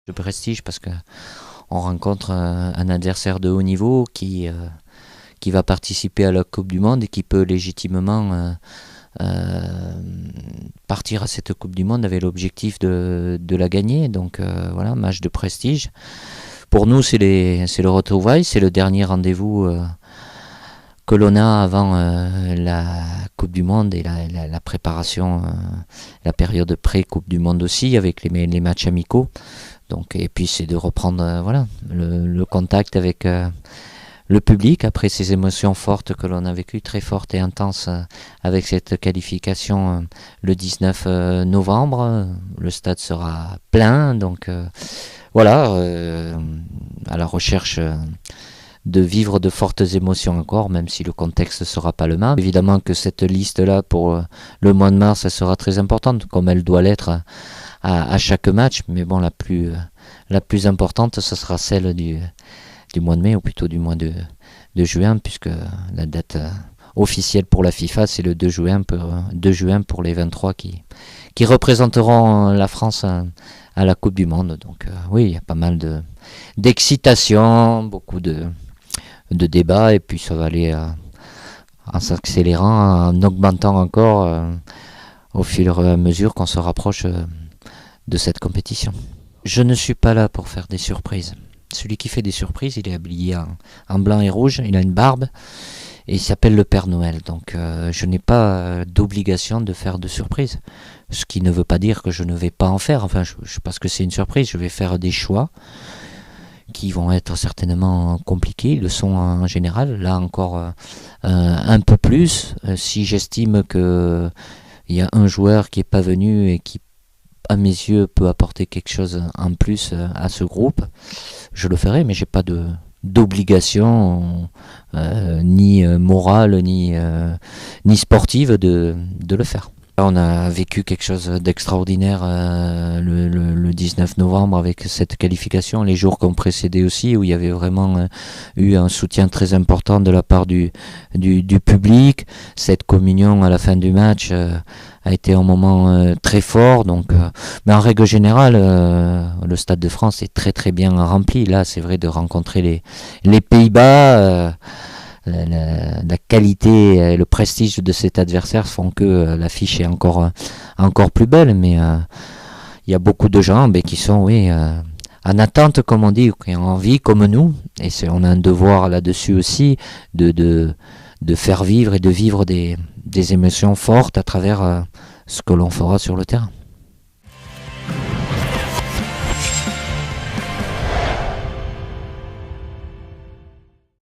De prestige parce que on rencontre un adversaire de haut niveau qui va participer à la Coupe du Monde et qui peut légitimement partir à cette Coupe du Monde avec l'objectif de la gagner. Donc voilà, match de prestige. Pour nous, c'est le retrouvailles, c'est le dernier rendez-vous que l'on a avant la Coupe du Monde et la préparation, la période pré-Coupe du Monde aussi, avec les matchs amicaux. Donc, et puis c'est de reprendre voilà, le contact avec le public après ces émotions fortes que l'on a vécues, très fortes et intenses avec cette qualification le 19 novembre. Le stade sera plein, donc voilà, à la recherche de vivre de fortes émotions encore, même si le contexte ne sera pas le même. Évidemment que cette liste-là, pour le mois de mars, elle sera très importante, comme elle doit l'être à chaque match, mais bon, la plus importante, ce sera celle du mois de mai, ou plutôt du mois de juin, puisque la date officielle pour la FIFA, c'est le 2 juin pour les 23 qui représenteront la France à la Coupe du Monde. Donc oui, il y a pas mal d'excitation, beaucoup de débats, et puis ça va aller en s'accélérant, en augmentant encore au fur et à mesure qu'on se rapproche de cette compétition. Je ne suis pas là pour faire des surprises. Celui qui fait des surprises, il est habillé en blanc et rouge, il a une barbe, et il s'appelle le Père Noël. Donc je n'ai pas d'obligation de faire de surprises. Ce qui ne veut pas dire que je ne vais pas en faire. Enfin, parce que c'est une surprise, je vais faire des choix qui vont être certainement compliqués. Ils le sont en général. Là encore un peu plus. Si j'estime qu'il y a un joueur qui n'est pas venu et qui, à mes yeux, peut apporter quelque chose en plus à ce groupe, je le ferai, mais j'ai pas d'obligation ni morale ni sportive de le faire. On a vécu quelque chose d'extraordinaire le 19 novembre avec cette qualification, les jours qui ont précédé aussi, où il y avait vraiment eu un soutien très important de la part du public. Cette communion à la fin du match a été un moment très fort. Donc, mais en règle générale, le Stade de France est très très bien rempli. Là, c'est vrai, de rencontrer les Pays-Bas. La qualité et le prestige de cet adversaire font que l'affiche est encore plus belle, mais il y a beaucoup de gens qui sont en attente, comme on dit, qui ont envie, comme nous, et on a un devoir là-dessus aussi de faire vivre et de vivre des émotions fortes à travers ce que l'on fera sur le terrain.